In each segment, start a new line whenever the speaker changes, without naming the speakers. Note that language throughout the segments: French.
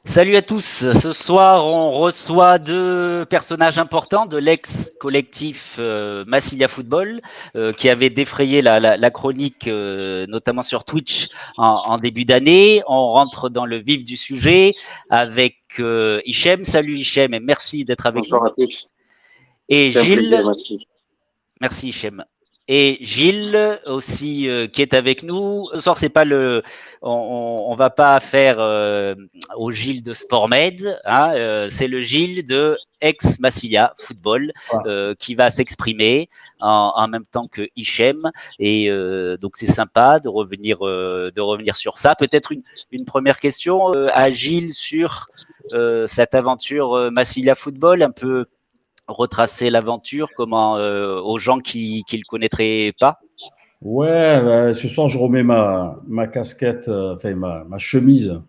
Salut à tous. Ce soir, on reçoit deux personnages importants de l'ex-collectif Massilia Football, qui avait défrayé la chronique, notamment sur Twitch en début d'année. On rentre dans le vif du sujet avec Hichem. Salut Hichem et merci d'être avec
Bonsoir
nous.
à tous.
Et
C'est un plaisir,
Gilles,
merci.
merci Hichem. Et Gilles aussi qui est avec nous. Ce soir, c'est pas on va pas faire au Gilles de Sportmed, hein, c'est le Gilles de ex Massilia Football
Voilà.
qui va s'exprimer en même temps que Hichem. Et donc c'est sympa de revenir sur ça. Peut-être une première question à Gilles sur cette aventure Massilia Football, un peu retracer l'aventure, comment aux gens qui le connaîtraient pas.
Ouais, ce soir, je remets ma casquette, enfin ma chemise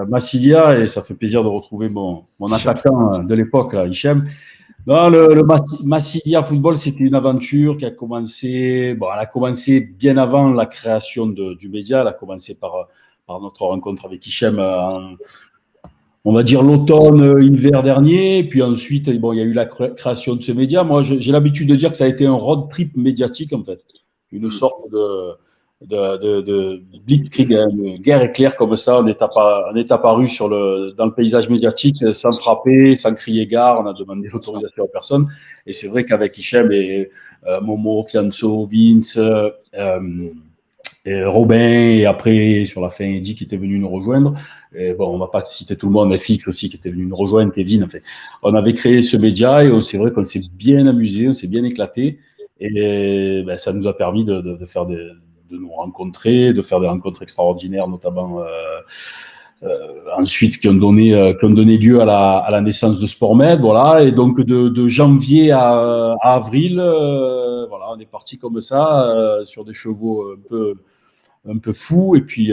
Massilia, et ça fait plaisir de retrouver mon attaquant de l'époque, là, Hichem. Non, Massilia Football, c'était une aventure qui a commencé, bon, elle a commencé bien avant la création du média. Elle a commencé par notre rencontre avec Hichem on va dire l'automne, hiver dernier. Puis ensuite, bon, il y a eu la création de ce média. Moi, j'ai l'habitude de dire que ça a été un road trip médiatique, en fait. Une sorte de blitzkrieg, hein, une guerre éclair comme ça. On est apparu dans le paysage médiatique sans frapper, sans crier gare. On a demandé l'autorisation à personne. Et c'est vrai qu'avec Hichem et Momo, Fianso, Vince, et Robin, et après, sur la fin, Eddie qui était venu nous rejoindre. Et bon, on va pas citer tout le monde, mais Fix aussi qui était venu nous rejoindre, Kevin. Enfin, on avait créé ce média et c'est vrai qu'on s'est bien amusé, on s'est bien éclaté. Et ben, ça nous a permis de nous rencontrer, de faire des rencontres extraordinaires, notamment ensuite qui ont donné lieu à la naissance de SportMed. Voilà. Et donc, de janvier à avril, voilà, on est parti comme ça, sur des chevaux un peu fou. Et puis,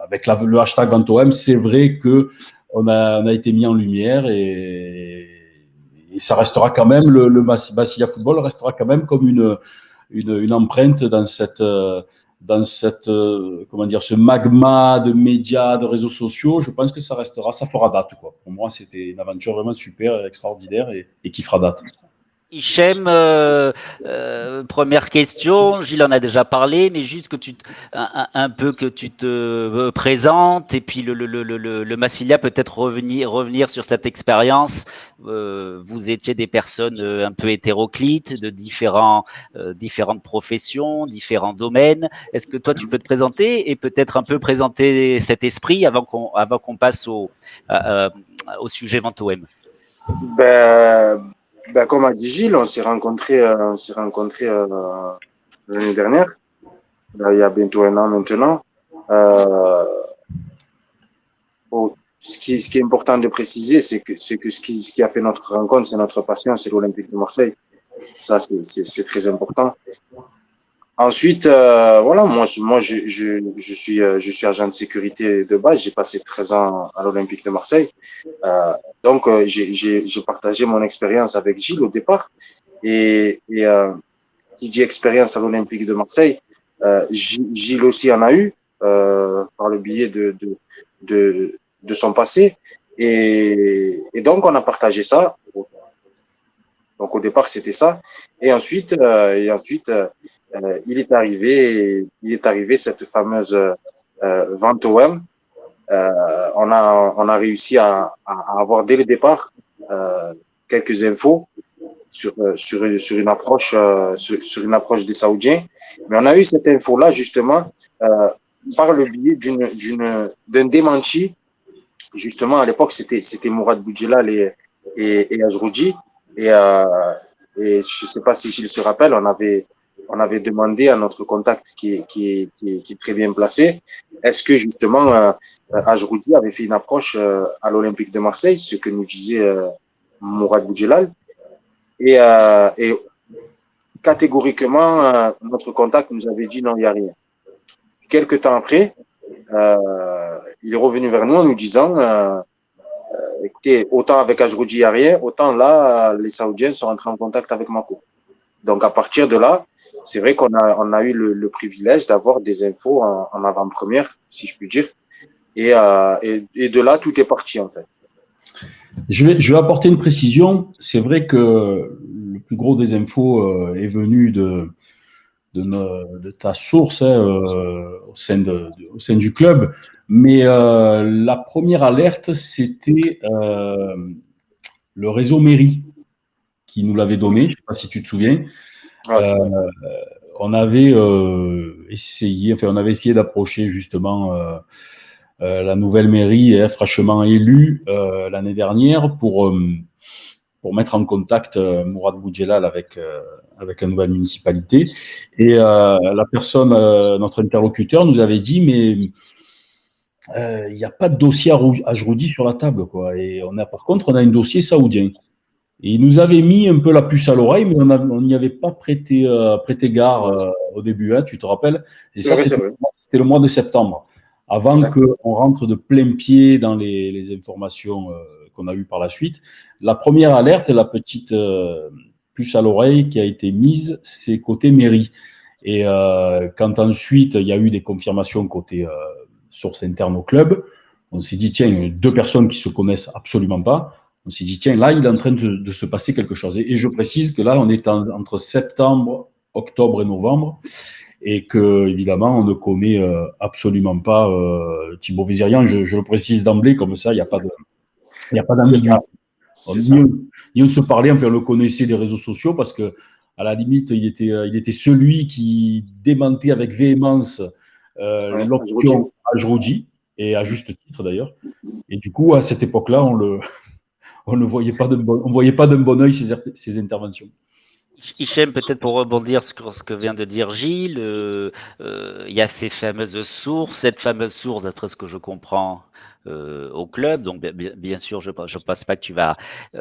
avec le hashtag VantoM, c'est vrai que on a été mis en lumière et ça restera quand même, le Massilia Football restera quand même comme une empreinte dans cette, comment dire, ce magma de médias, de réseaux sociaux. Je pense que ça restera, ça fera date, quoi. Pour moi, c'était une aventure vraiment super, extraordinaire et qui fera date.
Hichem, première question. Gilles en a déjà parlé, mais juste que un peu que tu te présentes et puis le Massilia peut-être revenir sur cette expérience. Vous étiez des personnes un peu hétéroclites de différentes professions, différents domaines. Est-ce que toi tu peux te présenter et peut-être un peu présenter cet esprit avant qu'on passe au sujet Ventoem.
Comme a dit Gilles, on s'est rencontrés l'année dernière, il y a bientôt un an maintenant. Euh, ce qui est important de préciser, c'est que ce qui a fait notre rencontre, c'est notre passion, c'est l'Olympique de Marseille. Ça, c'est très important. Ensuite, voilà, je suis agent de sécurité de base. J'ai passé 13 ans à l'Olympique de Marseille. J'ai partagé mon expérience avec Gilles au départ. Et qui dit expérience à l'Olympique de Marseille, Gilles aussi en a eu par le biais de son passé. Et donc, on a partagé ça. Donc au départ c'était ça, et ensuite il est arrivé cette fameuse vente OM. On a réussi à avoir dès le départ quelques infos sur une approche des Saoudiens, mais on a eu cette info là justement par le biais d'un démenti. Justement à l'époque c'était Mourad Boudjelal et Azroudi. Et, euh, et je ne sais pas si Gilles se rappelle, on avait demandé à notre contact qui est très bien placé, est-ce que justement Ajroudi avait fait une approche à l'Olympique de Marseille, ce que nous disait Mourad Boudjelal. Et catégoriquement, notre contact nous avait dit non, il n'y a rien. Quelques temps après, il est revenu vers nous en nous disant écoutez, autant avec Ajroudi, il n'y a rien, autant là, les Saoudiens sont entrés en contact avec Mako. Donc, à partir de là, c'est vrai on a eu le privilège d'avoir des infos en avant-première, si je puis dire.
Et de là, tout est parti, en fait.
Je vais apporter une précision. C'est vrai que le plus gros des infos est venu de ta source au sein du club. Mais la première alerte, c'était le réseau mairie qui nous l'avait donné. Je ne sais pas si tu te souviens. On avait essayé d'approcher justement la nouvelle mairie fraîchement élue l'année dernière pour mettre en contact Mourad Boudjelal avec la nouvelle municipalité. Et la personne, notre interlocuteur, nous avait dit, mais il n'y a pas de dossier Ajroudi sur la table, quoi. Et par contre, on a un dossier saoudien. Et il nous avait mis un peu la puce à l'oreille, mais on n'y avait pas prêté garde au début, hein, tu te rappelles? Et ça, c'était le mois de septembre, avant qu'on rentre de plein pied dans les informations qu'on a eues par la suite. La première alerte, la petite puce à l'oreille qui a été mise, c'est côté mairie. Et quand ensuite, il y a eu des confirmations côté source interne au club, on s'est dit, tiens, 2 personnes qui se connaissent absolument pas. On s'est dit, tiens, là, il est en train de se passer quelque chose. Et je précise que là, on est entre septembre, octobre et novembre, et que, évidemment, on ne connaît absolument pas Thibaut Vizirian. Je le précise d'emblée, comme ça, il n'y a pas d'ambiguïté. Ni on se parlait, enfin, on le connaissait des réseaux sociaux, parce que, à la limite, il était celui qui démentait avec véhémence l'option Ajroudi, et à juste titre d'ailleurs. Et du coup, à cette époque-là, on ne voyait pas d'un bon œil ces interventions.
Hichem, peut-être pour rebondir sur ce que vient de dire Gilles, il y a ces fameuses sources, cette fameuse source, d'après ce que je comprends, au club. Donc, bien sûr, je ne pense pas que tu vas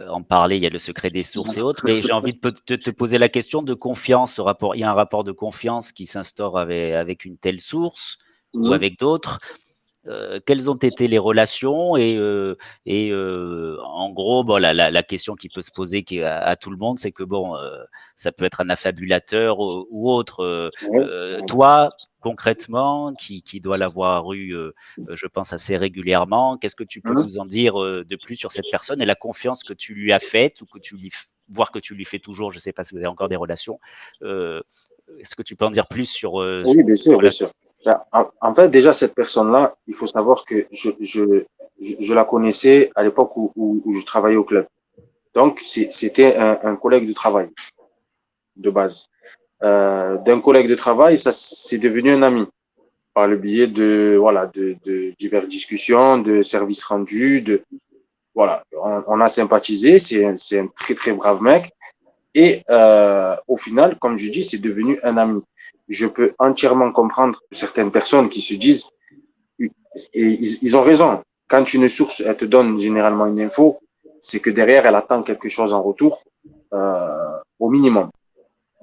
en parler, il y a le secret des sources et autres, mais j'ai envie de te poser la question de confiance. Il y a un rapport de confiance qui s'instaure avec une telle source ou avec d'autres. Quelles ont été les relations et en gros, bon, la question qui peut se poser à tout le monde, c'est que bon, ça peut être un affabulateur ou autre. Toi, concrètement, qui doit l'avoir eu, je pense assez régulièrement, qu'est-ce que tu peux nous en dire de plus sur cette personne et la confiance que tu lui as faite ou voire que tu lui fais toujours, je ne sais pas si vous avez encore des relations. Est-ce que tu peux en dire plus sur
Oui, bien sûr, bien sûr. En fait, déjà, cette personne-là, il faut savoir que je la connaissais à l'époque où je travaillais au club. Donc, c'était un collègue de travail, de base. D'un collègue de travail, ça c'est devenu un ami, par le biais de diverses discussions, de services rendus, voilà. On a sympathisé, c'est un très, très brave mec. Et au final, comme je dis, c'est devenu un ami. Je peux entièrement comprendre certaines personnes qui se disent, et ils ont raison, quand une source, elle te donne généralement une info, c'est que derrière, elle attend quelque chose en retour, au minimum.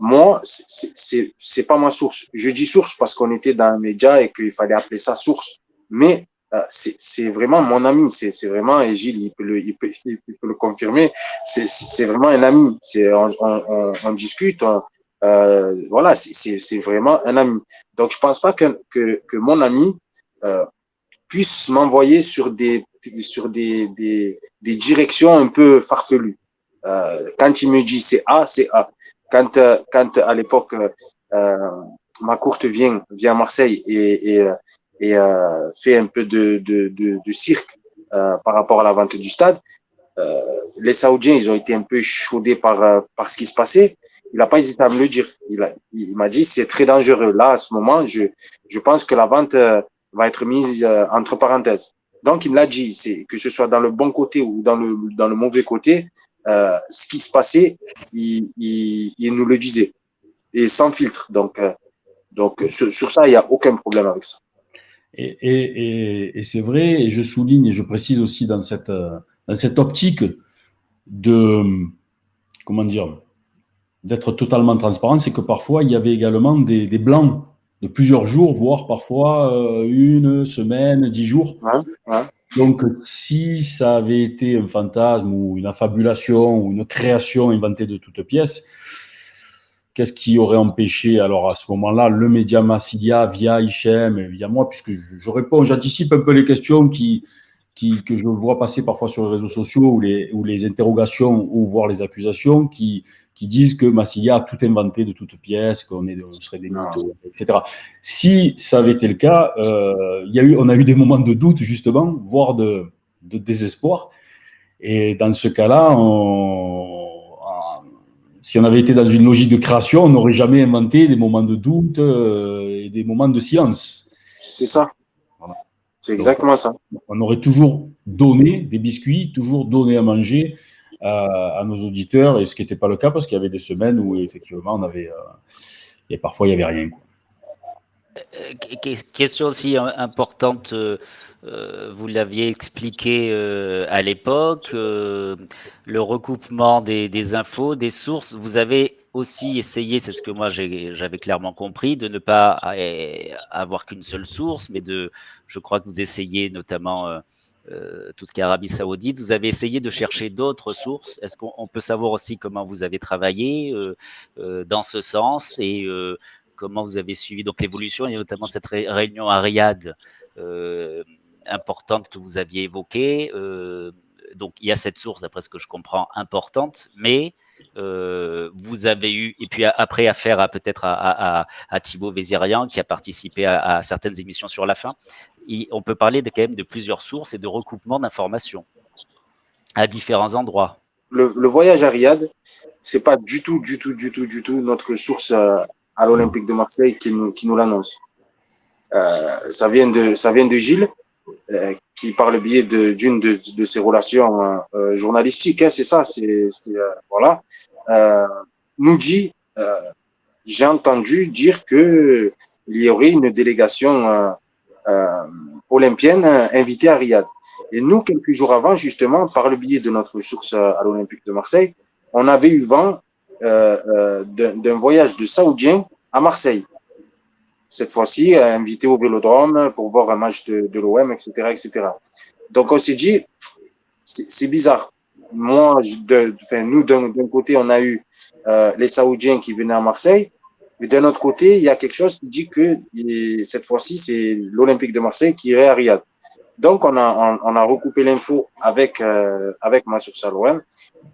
Moi, c'est pas ma source. Je dis source parce qu'on était dans un média et qu'il fallait appeler ça source. Mais c'est vraiment mon ami. C'est vraiment, et Gilles, il peut le confirmer, c'est vraiment un ami. On discute, voilà, c'est vraiment un ami. Donc, je pense pas que mon ami puisse m'envoyer sur des directions un peu farfelues. Quand il me dit c'est A, c'est A. Quand à l'époque, ma courte vient à Marseille et fait un peu de cirque par rapport à la vente du stade, les Saoudiens, ils ont été un peu chaudés par ce qui se passait. Il n'a pas hésité à me le dire. Il m'a dit c'est très dangereux. Là, à ce moment, je pense que la vente va être mise entre parenthèses. Donc, il me l'a dit, c'est que ce soit dans le bon côté ou dans le mauvais côté, ce qui se passait, il nous le disait. Et sans filtre. Donc sur ça, il n'y a aucun problème avec ça.
Et c'est vrai, et je souligne, et je précise aussi dans cette optique comment dire, d'être totalement transparent, c'est que parfois, il y avait également des blancs de plusieurs jours, voire parfois une semaine, 10 jours.
Ouais.
Donc, si ça avait été un fantasme ou une affabulation ou une création inventée de toutes pièces, qu'est-ce qui aurait empêché, alors à ce moment-là, le média Massilia via Hichem et via moi, puisque je réponds, j'anticipe un peu les questions que je vois passer parfois sur les réseaux sociaux ou les interrogations ou voire les accusations qui disent que Massilia a tout inventé de toutes pièces, on serait des mythos, etc. Si ça avait été le cas, on a eu des moments de doute, justement, voire de désespoir. Et dans ce cas-là, si on avait été dans une logique de création, on n'aurait jamais inventé des moments de doute et des moments de silence.
C'est ça. Voilà. C'est exactement ça.
On aurait toujours donné des biscuits, toujours donné à manger à nos auditeurs, et ce qui n'était pas le cas parce qu'il y avait des semaines où effectivement et parfois il n'y avait rien.
Question aussi importante. Vous l'aviez expliqué à l'époque, le recoupement des infos, des sources. Vous avez aussi essayé, c'est ce que moi j'avais clairement compris, de ne pas avoir qu'une seule source, mais je crois que vous essayez notamment tout ce qui est Arabie Saoudite. Vous avez essayé de chercher d'autres sources. Est-ce qu'on peut savoir aussi comment vous avez travaillé dans ce sens et comment vous avez suivi donc l'évolution, et notamment cette réunion à Riyad importante que vous aviez évoquée. Donc il y a cette source, d'après ce que je comprends, importante, mais vous avez eu, et puis après affaire peut-être à Thibaut Vézirian qui a participé à certaines émissions sur la fin. On peut parler quand même de plusieurs sources et de recoupement d'informations à différents endroits.
Le voyage à Riyad, c'est pas du tout notre source à l'Olympique de Marseille qui nous l'annonce. Ça vient de Gilles, qui par le biais d'une de ses relations journalistiques, hein, c'est ça, voilà, nous dit, j'ai entendu dire que il y aurait une délégation olympienne invitée à Riyad. Et nous, quelques jours avant, justement, par le biais de notre source à l'Olympique de Marseille, on avait eu vent d'un voyage de Saoudiens à Marseille. Cette fois-ci, invité au Vélodrome pour voir un match de l'OM, etc., etc. Donc, on s'est dit, c'est bizarre. Moi, nous, d'un côté, on a eu les Saoudiens qui venaient à Marseille, mais d'un autre côté, il y a quelque chose qui dit que cette fois-ci, c'est l'Olympique de Marseille qui irait à Riyad. Donc, on a recoupé l'info avec ma source à l'OM,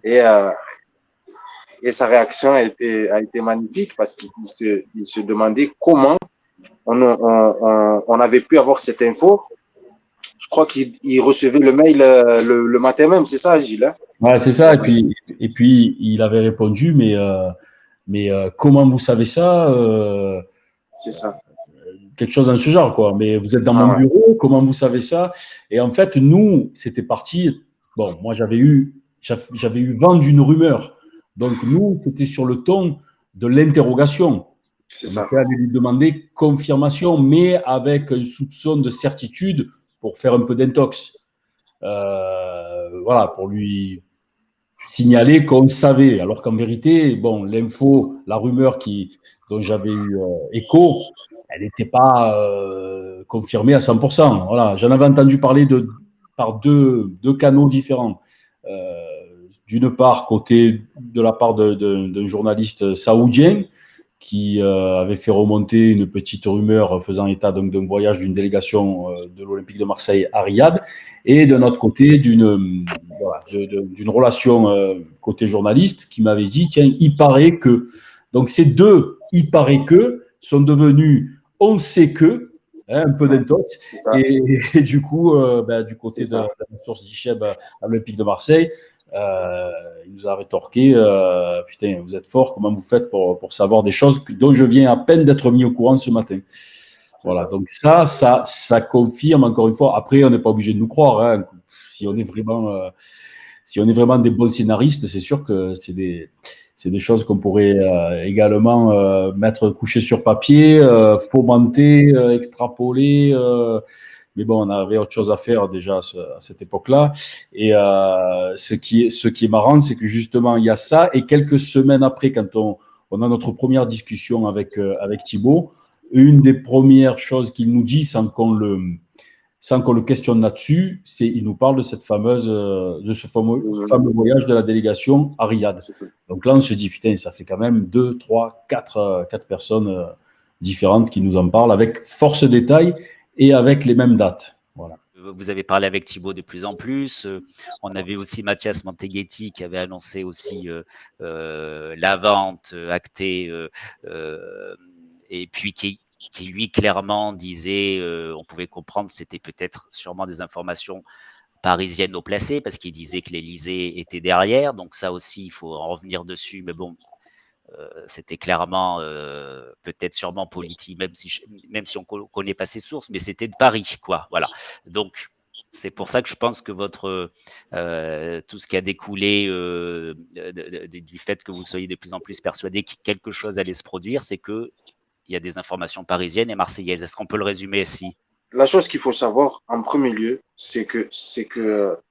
et sa réaction a été magnifique parce qu'il se demandait comment on avait pu avoir cette info. Je crois qu'il recevait le mail le matin même, c'est ça, Gilles, hein?
Ouais, c'est ça. Et puis il avait répondu, mais comment vous savez ça?
C'est ça.
Quelque chose dans ce genre, quoi. Mais vous êtes dans mon bureau, comment vous savez ça? Et en fait, nous, c'était parti. Bon, moi, j'avais eu vent d'une rumeur. Donc, nous, c'était sur le ton de l'interrogation.
C'est ça.
On avait lui demander confirmation, mais avec un soupçon de certitude pour faire un peu d'intox. Voilà, pour lui signaler qu'on savait. Alors qu'en vérité, bon, l'info, la rumeur dont j'avais eu écho, elle n'était pas confirmée à 100%. Voilà, j'en avais entendu parler par deux canaux différents. D'une part, de la part d'un journaliste saoudien qui avait fait remonter une petite rumeur faisant état donc d'un voyage d'une délégation de l'Olympique de Marseille à Riyad, et d'un autre côté d'une relation côté journaliste qui m'avait dit tiens, il paraît que. Donc ces deux il paraît que sont devenus on sait que, hein, un peu d'intox, et du coup du côté de la source d'Hichem à l'Olympique de Marseille, il nous a rétorqué putain, vous êtes fort, comment vous faites pour savoir des choses dont je viens à peine d'être mis au courant ce matin. Voilà, donc ça confirme encore une fois. Après, on n'est pas obligé de nous croire, hein. Si on est vraiment des bons scénaristes, c'est sûr que c'est des choses qu'on pourrait également mettre couchées sur papier, fomenter, extrapoler. Mais bon, on avait autre chose à faire déjà à cette époque-là. Et ce qui est marrant, c'est que justement, il y a ça. Et quelques semaines après, quand on a notre première discussion avec Thibaut, une des premières choses qu'il nous dit, sans qu'on sans qu'on le questionne là-dessus, il nous parle de ce fameux voyage de la délégation à Riyad. Donc là, on se dit, putain, ça fait quand même 2, 3, 4 personnes différentes qui nous en parlent, avec force détail et avec les mêmes dates. Voilà.
Vous avez parlé avec Thibaut de plus en plus. On avait aussi Mathias Manteghetti qui avait annoncé aussi la vente actée et puis qui lui clairement disait, on pouvait comprendre, c'était peut-être sûrement des informations parisiennes au placé parce qu'il disait que l'Élysée était derrière. Donc ça aussi, il faut en revenir dessus. Mais bon, c'était clairement peut-être sûrement politique, même si on connaît pas ses sources, mais c'était de Paris, quoi. Voilà. Donc c'est pour ça que je pense que tout ce qui a découlé du fait que vous soyez de plus en plus persuadé que quelque chose allait se produire, c'est que il y a des informations parisiennes et marseillaises. Est-ce qu'on peut le résumer ainsi?
La chose qu'il faut savoir en premier lieu, c'est que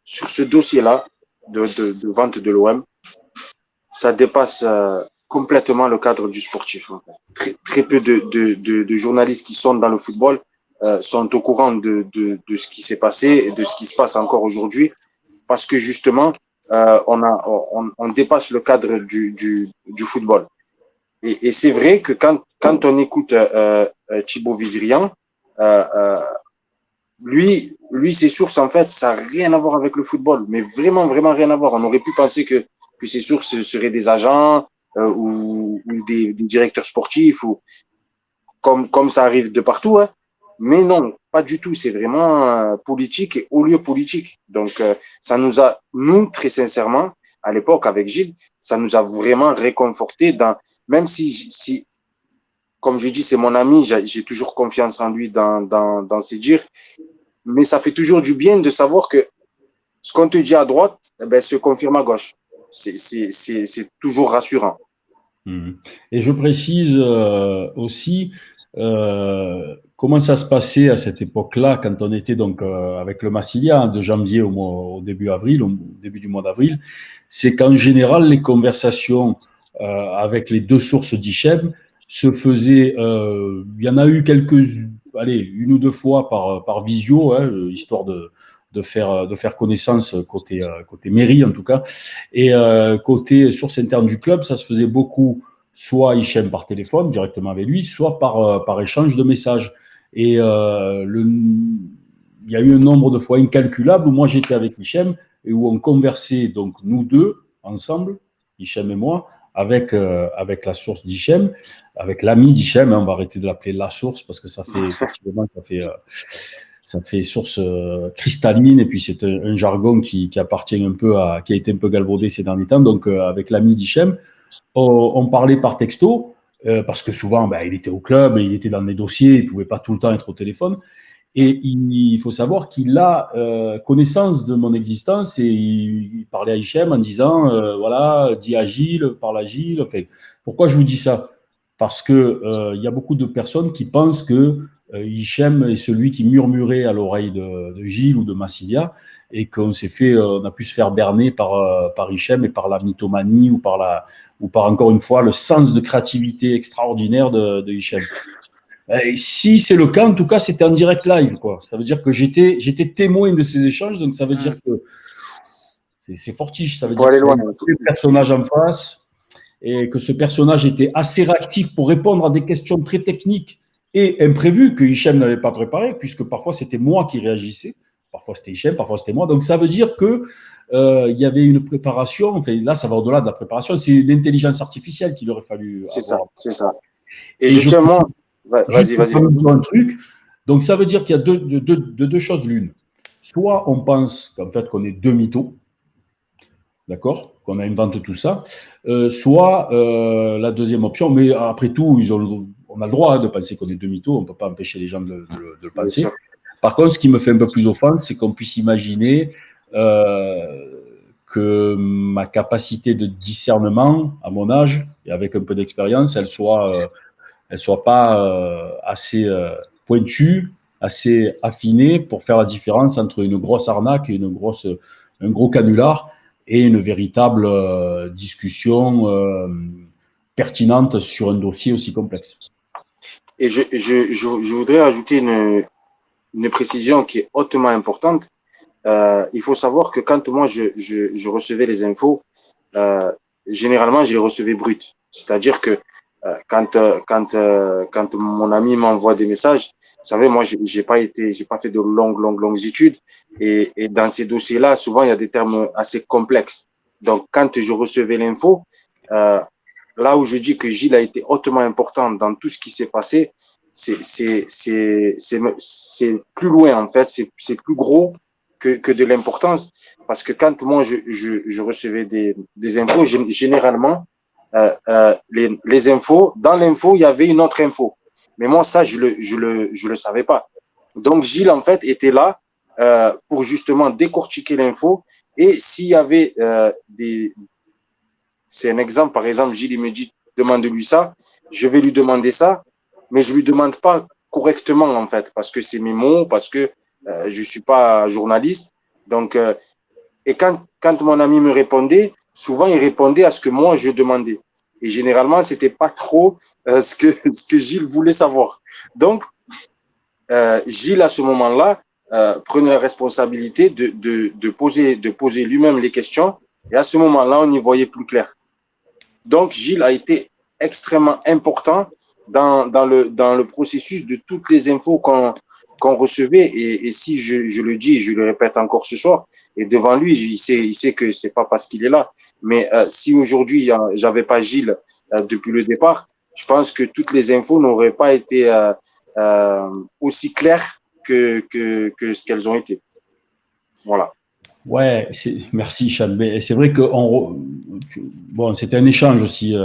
sur ce dossier-là de vente de l'OM, ça dépasse complètement le cadre du sportif. En fait. Très peu de journalistes qui sont dans le football sont au courant de ce qui s'est passé et de ce qui se passe encore aujourd'hui, parce que justement, on dépasse le cadre du football. Et c'est vrai que quand on écoute Thibaut Vizirian, lui, ses sources, en fait, ça n'a rien à voir avec le football, mais vraiment, vraiment rien à voir. On aurait pu penser que ses sources seraient des agents ou des directeurs sportifs, ou comme ça arrive de partout, hein. Mais non, pas du tout. C'est vraiment politique et haut lieu politique. Donc, ça nous a, nous, très sincèrement, à l'époque, avec Gilles, ça nous a vraiment réconforté même si comme je dis, c'est mon ami, j'ai toujours confiance en lui dans ses dires, mais ça fait toujours du bien de savoir que ce qu'on te dit à droite, se confirme à gauche. C'est toujours rassurant.
Et je précise aussi comment ça se passait à cette époque-là, quand on était donc avec le Massilia, de janvier au début du mois d'avril. C'est qu'en général, les conversations avec les deux sources d'Hichem se faisaient, il y en a eu une ou deux fois par visio, hein, histoire de faire connaissance côté mairie en tout cas, et côté source interne du club, ça se faisait beaucoup, soit Hichem par téléphone directement avec lui, soit par échange de messages. Et il y a eu un nombre de fois incalculable où moi j'étais avec Hichem et où on conversait, donc nous deux ensemble, Hichem et moi, avec la source d'Hichem, avec l'ami d'Hichem, hein, on va arrêter de l'appeler la source parce que ça fait source cristalline, et puis c'est un jargon qui appartient un peu qui a été un peu galvaudé ces derniers temps. Donc avec l'ami d'Hichem, on parlait par texto, parce que souvent il était au club, il était dans les dossiers, il ne pouvait pas tout le temps être au téléphone. Et il faut savoir qu'il a connaissance de mon existence, et il parlait à Hichem en disant voilà, dis à Gilles, parle à Gilles. Enfin, pourquoi je vous dis ça? Parce que il y a beaucoup de personnes qui pensent que Hichem est celui qui murmurait à l'oreille de Gilles ou de Massilia, et qu'on a pu se faire berner par Hichem et par la mythomanie ou par encore une fois le sens de créativité extraordinaire de Hichem. Et si c'est le cas, en tout cas, c'était en direct live, quoi. Ça veut dire que j'étais témoin de ces échanges, donc ça veut dire que c'est fortiche. Ça veut dire qu'il y a un personnage en face, et que ce personnage était assez réactif pour répondre à des questions très techniques et imprévues que Hichem n'avait pas préparées, puisque parfois c'était moi qui réagissais, parfois c'était Hichem, parfois c'était moi. Donc ça veut dire que il y avait une préparation. Enfin, là, ça va au-delà de la préparation. C'est l'intelligence artificielle qu'il aurait fallu avoir.
C'est ça. Et justement, vas-y.
Un truc. Donc ça veut dire qu'il y a deux choses l'une. Soit on pense qu'en fait qu'on est deux mythos, d'accord, qu'on a inventé tout ça, soit la deuxième option, mais après tout, on a le droit de penser qu'on est deux mythos, on ne peut pas empêcher les gens de le penser. Par contre, ce qui me fait un peu plus offense, c'est qu'on puisse imaginer que ma capacité de discernement, à mon âge, et avec un peu d'expérience, elle soit pas assez pointue, assez affinée pour faire la différence entre une grosse arnaque et un gros canular, et une véritable discussion pertinente sur un dossier aussi complexe.
Et je voudrais ajouter une précision qui est hautement importante. Il faut savoir que quand moi je recevais les infos, généralement je les recevais brutes. C'est-à-dire que quand mon ami m'envoie des messages, vous savez, moi j'ai pas fait de longues études, et dans ces dossiers-là, souvent il y a des termes assez complexes. Donc quand je recevais l'info, là où je dis que Gilles a été hautement important dans tout ce qui s'est passé, c'est plus loin en fait, c'est plus gros que de l'importance, parce que quand moi je recevais des infos, généralement les infos, dans l'info il y avait une autre info, mais moi ça je le savais pas. Donc Gilles en fait était là pour justement décortiquer l'info, et s'il y avait c'est un exemple, par exemple Gilles il me dit demande-lui ça, je vais lui demander ça, mais je lui demande pas correctement en fait, parce que c'est mes mots, parce que je suis pas journaliste. Donc et quand mon ami me répondait, souvent il répondait à ce que moi je demandais, et généralement c'était pas trop ce que Gilles voulait savoir. Donc Gilles à ce moment-là prenait la responsabilité de poser lui-même les questions, et à ce moment-là on y voyait plus clair. Donc Gilles a été extrêmement important dans le processus de toutes les infos qu'on recevait, et si je le dis, je le répète encore ce soir, et devant lui, il sait que c'est pas parce qu'il est là, mais si aujourd'hui j'avais pas Gilles depuis le départ, je pense que toutes les infos n'auraient pas été aussi claires que ce qu'elles ont été. Voilà.
Ouais, merci Chad. Mais c'est vrai que bon, c'était un échange aussi.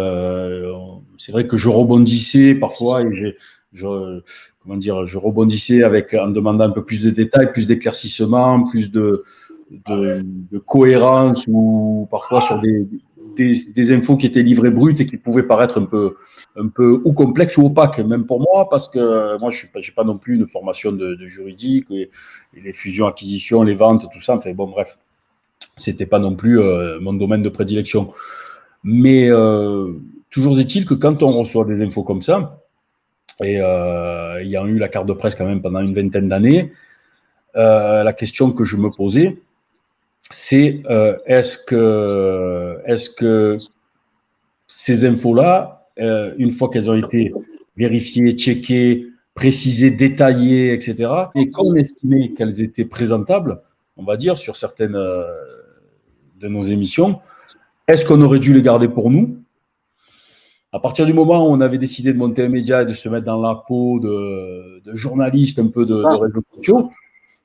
C'est vrai que je rebondissais parfois, et comment dire, je rebondissais en demandant un peu plus de détails, plus d'éclaircissements, plus de cohérence, ou parfois sur des infos qui étaient livrées brutes et qui pouvaient paraître un peu ou complexes ou opaques, même pour moi, parce que moi j'ai pas non plus une formation de juridique, et les fusions, acquisitions, les ventes, tout ça. Enfin bon, bref, c'était pas non plus mon domaine de prédilection. Mais toujours est-il que quand on reçoit des infos comme ça, et ayant eu la carte de presse quand même pendant une vingtaine d'années, la question que je me posais, c'est est-ce que ces infos-là, une fois qu'elles ont été vérifiées, checkées, précisées, détaillées, etc., et qu'on estimait qu'elles étaient présentables, on va dire, sur certaines de nos émissions, est-ce qu'on aurait dû les garder pour nous? À partir du moment où on avait décidé de monter un média et de se mettre dans la peau de journalistes un peu de réseaux sociaux,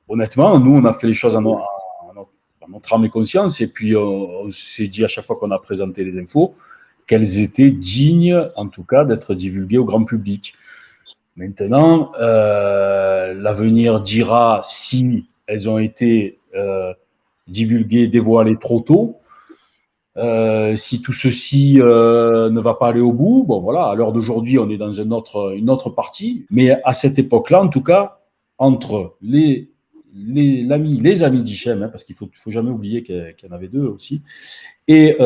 honnêtement, nous, on a fait les choses à notre âme et conscience, et puis on s'est dit à chaque fois qu'on a présenté les infos qu'elles étaient dignes, en tout cas, d'être divulguées au grand public. Maintenant, l'avenir dira si elles ont été divulguées, dévoilées trop tôt, si tout ceci ne va pas aller au bout. Bon, voilà, à l'heure d'aujourd'hui, on est dans une autre partie, mais à cette époque-là, en tout cas, entre les amis d'Hichem, parce qu'il faut jamais oublier qu'il y en avait deux aussi, et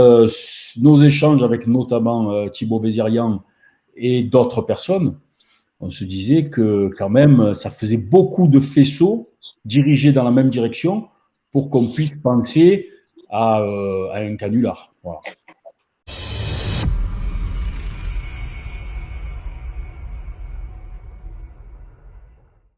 nos échanges avec notamment Thibaut Vézirian et d'autres personnes, on se disait que quand même, ça faisait beaucoup de faisceaux dirigés dans la même direction pour qu'on puisse penser à un canular. Voilà.